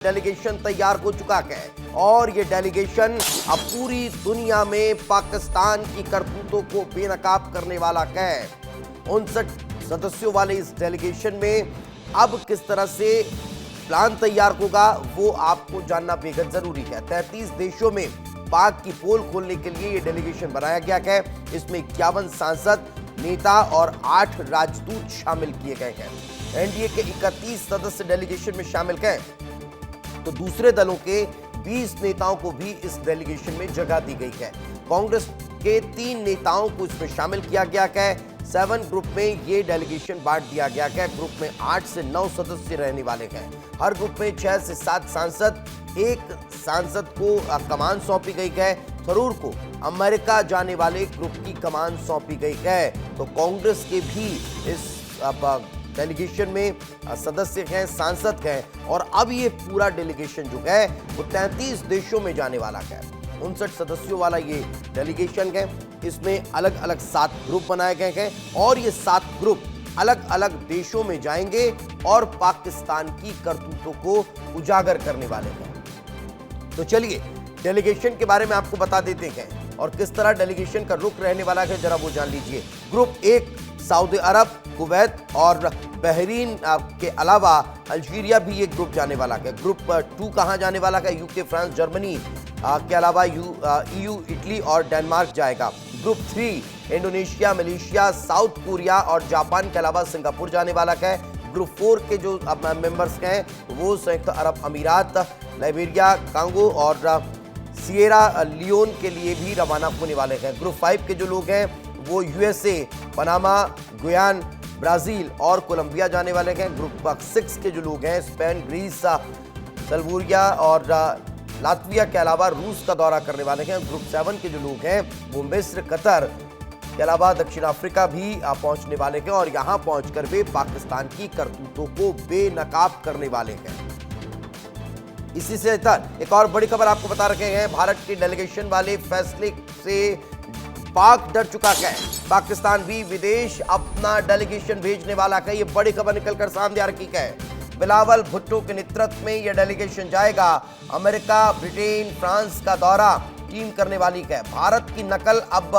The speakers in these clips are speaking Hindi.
डेलीगेशन तैयार हो चुका है और ये डेलीगेशन अब पूरी दुनिया में पाकिस्तान की करतूतों को बेनकाब करने वाला है। 59 सदस्यों वाले इस डेलीगेशन में अब किस तरह से प्लान तैयार होगा वो आपको जानना बेहद जरूरी है। 33 देशों में पाक की पोल खोलने के लिए ये डेलीगेशन बनाया गया है। इसमें 51 सांसद, नेता और 8 राजदूत शामिल किए गए हैं। एनडीए के 31 सदस्य डेलीगेशन में शामिल हैं, तो दूसरे दलों के 20 नेताओं को भी इस डेलीगेशन में जगह दी गई है। कांग्रेस के 3 नेताओं को इसमें शामिल किया गया है। 7 ग्रुप में ये डेलीगेशन बांट दिया गया है। ग्रुप में 8 से 9 सदस्य रहने वाले हैं। हर ग्रुप में 6 से 7 सांसद, एक सांसद को कमान सौंपी गई है। थरूर को अमेरिका जाने वाले ग्रुप की कमान सौंपी गई है। तो कांग्रेस के भी इस डेलीगेशन में सदस्य हैं, सांसद हैं और अब ये पूरा डेलीगेशन जो है वो 33 देशों में जाने वाला है। 59 सदस्यों वाला ये डेलीगेशन है। इसमें अलग अलग 7 ग्रुप बनाए गए हैं और ये 7 ग्रुप अलग अलग देशों में जाएंगे और पाकिस्तान की करतूतों को उजागर करने वाले हैं। तो चलिए डेलीगेशन के बारे में आपको बता देते हैं और किस तरह डेलीगेशन का रुख रहने वाला है, जरा वो जान लीजिए। ग्रुप 1 सऊदी अरब, कुवैत और बहरीन के अलावा अल्जीरिया भी ये ग्रुप जाने वाला है। ग्रुप 2 कहाँ जाने वाला है? यूके, फ्रांस, जर्मनी के अलावा ईयू, इटली और डेनमार्क जाएगा। Group 3 Indonesia, Malaysia, south Korea और जापान के अलावा सिंगापुर जाने वाला है। ग्रुप 4 के जो मेंबर्स हैं वो संयुक्त अरब अमीरात, लाइबेरिया, कांगो और सिएरा लियोन के लिए भी रवाना होने वाले हैं। ग्रुप 5 के जो लोग हैं वो यूएसए, पनामा, गुयान, ब्राजील और कोलंबिया जाने वाले हैं। ग्रुप 6 के जो लोग हैं स्पेन, ग्रीस, सल्वोरिया और लातविया के अलावा रूस का दौरा करने वाले हैं। ग्रुप 7 के जो लोग हैं वो मिस्र, कतर के अलावा दक्षिण अफ्रीका भी पहुंचने वाले हैं और यहां पहुंचकर वे पाकिस्तान की करतूतों को बेनकाब करने वाले हैं। इसी से एक और बड़ी खबर आपको बता रखे हैं। भारत के डेलीगेशन वाले फैसले से पाक डर चुका है। पाकिस्तान भी विदेश अपना डेलीगेशन भेजने वाला है। ये बड़ी खबर निकलकर सामने आ रही है। बिलावल भुट्टो के नेतृत्व में यह डेलीगेशन जाएगा। अमेरिका, ब्रिटेन, फ्रांस का दौरा टीम करने वाली है। भारत की नकल अब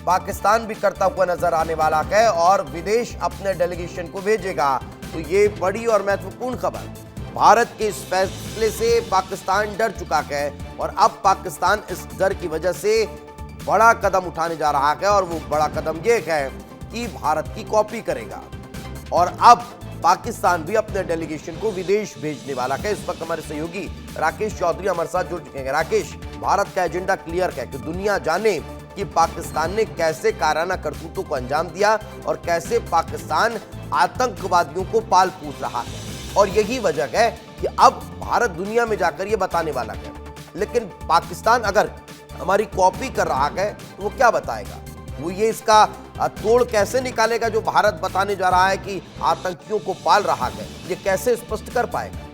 पाकिस्तान भी करता हुआ नजर आने वाला है और विदेश अपने डेलीगेशन को भेजेगा। तो ये बड़ी और महत्वपूर्ण खबर। भारत के इस फैसले से पाकिस्तान डर चुका है और अब पाकिस्तान इस डर की वजह से बड़ा कदम उठाने जा रहा है और वो बड़ा कदम ये है कि भारत की कॉपी करेगा और अब पाकिस्तान भी अपने डेलीगेशन को विदेश भेजने वाला है। इस वक्त हमारे सहयोगी राकेश चौधरी हमारे साथ जुड़ चुके हैं। राकेश, भारत का एजेंडा क्लियर है कि दुनिया जाने कि पाकिस्तान ने कैसे कायराना करतूतों को अंजाम दिया और कैसे पाकिस्तान आतंकवादियों को पाल पोस रहा है और यही वजह है कि अब भारत दुनिया में जाकर ये बताने वाला है। लेकिन पाकिस्तान अगर हमारी कॉपी कर रहा है तो वो क्या बताएगा? वो ये इसका तोड़ कैसे निकालेगा जो भारत बताने जा रहा है कि आतंकियों को पाल रहा है? ये कैसे स्पष्ट कर पाएगा?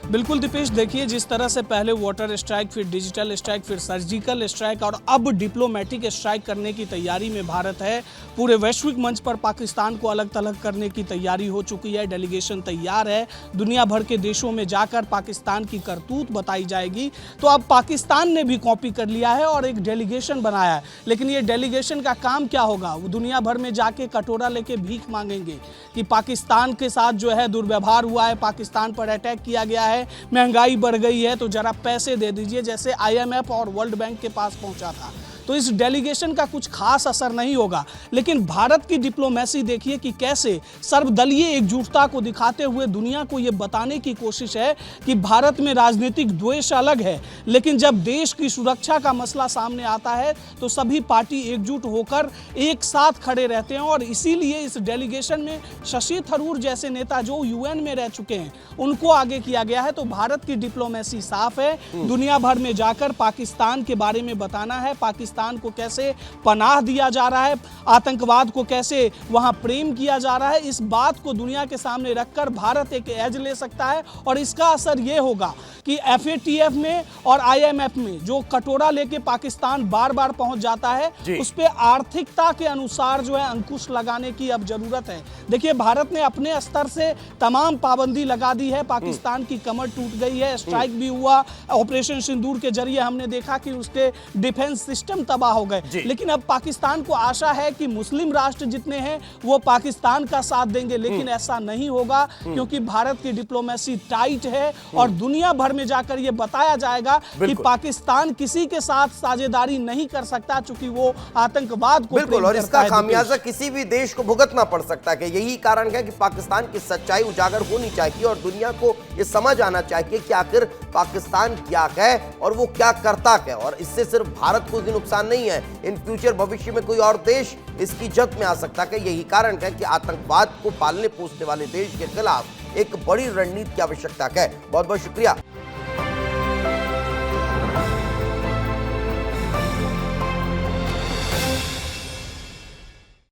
बिल्कुल दीपेश, देखिए जिस तरह से पहले वाटर स्ट्राइक, फिर डिजिटल स्ट्राइक, फिर सर्जिकल स्ट्राइक और अब डिप्लोमेटिक स्ट्राइक करने की तैयारी में भारत है। पूरे वैश्विक मंच पर पाकिस्तान को अलग थलग करने की तैयारी हो चुकी है। डेलीगेशन तैयार है। दुनिया भर के देशों में जाकर पाकिस्तान की करतूत बताई जाएगी। तो अब पाकिस्तान ने भी कॉपी कर लिया है और एक डेलीगेशन बनाया है। लेकिन ये डेलीगेशन का काम क्या होगा? वो दुनिया भर में जाके कटोरा लेके भीख मांगेंगे कि पाकिस्तान के साथ जो है दुर्व्यवहार हुआ है, पाकिस्तान पर अटैक किया गया है, महंगाई बढ़ गई है, तो जरा पैसे दे दीजिए, जैसे आईएमएफ और वर्ल्ड बैंक के पास पहुंचा था। तो इस डेलीगेशन का कुछ खास असर नहीं होगा। लेकिन भारत की डिप्लोमेसी देखिए कि कैसे सर्वदलीय एकजुटता को दिखाते हुए दुनिया को यह बताने की कोशिश है कि भारत में राजनीतिक द्वेष अलग है, लेकिन जब देश की सुरक्षा का मसला सामने आता है तो सभी पार्टी एकजुट होकर एक साथ खड़े रहते हैं। और इसीलिए इस डेलीगेशन में शशि थरूर जैसे नेता जो यूएन में रह चुके हैं उनको आगे किया गया है। तो भारत की डिप्लोमेसी साफ है। दुनिया भर में जाकर पाकिस्तान के बारे में बताना है, पाकिस्तान पाकिस्तान को कैसे पनाह दिया जा रहा है, आतंकवाद को कैसे वहां प्रेम किया जा रहा है, इस बात को दुनिया के सामने रखकर भारत एक एज ले सकता है। और इसका असर यह होगा कि FATF में और IMF में जो कटोरा लेके पाकिस्तान बार बार पहुंच जाता है, उस पे आर्थिकता के अनुसार जो है अंकुश लगाने की अब जरूरत है। देखिए, भारत ने अपने स्तर से तमाम पाबंदी लगा दी है, पाकिस्तान की कमर टूट गई है, स्ट्राइक भी हुआ, ऑपरेशन सिंदूर के जरिए हमने देखा कि उसके डिफेंस सिस्टम तबाह हो गए। लेकिन अब पाकिस्तान को आशा है कि मुस्लिम राष्ट्र जितने हैं वो पाकिस्तान का साथ देंगे, लेकिन ऐसा नहीं होगा क्योंकि भारत की डिप्लोमेसी टाइट है और दुनिया भर में जाकर यह बताया जाएगा कि पाकिस्तान किसी के साथ साझेदारी नहीं कर सकता, चूंकि वो आतंकवाद को बिल्कुल, और इसका खामियाजा किसी भी देश को भुगतना पड़ सकता है। यही कारण है कि पाकिस्तान की सच्चाई उजागर होनी चाहिए और दुनिया को यह समझ आना चाहिए कि आखिर पाकिस्तान क्या है और वो क्या करता है। और इससे सिर्फ भारत को भी नुकसान नहीं है, इन फ्यूचर भविष्य में कोई और देश इसकी जद में आ सकता है। यही कारण है कि आतंकवाद को पालने पोसने वाले देश के खिलाफ एक बड़ी रणनीति की आवश्यकता है। बहुत बहुत शुक्रिया।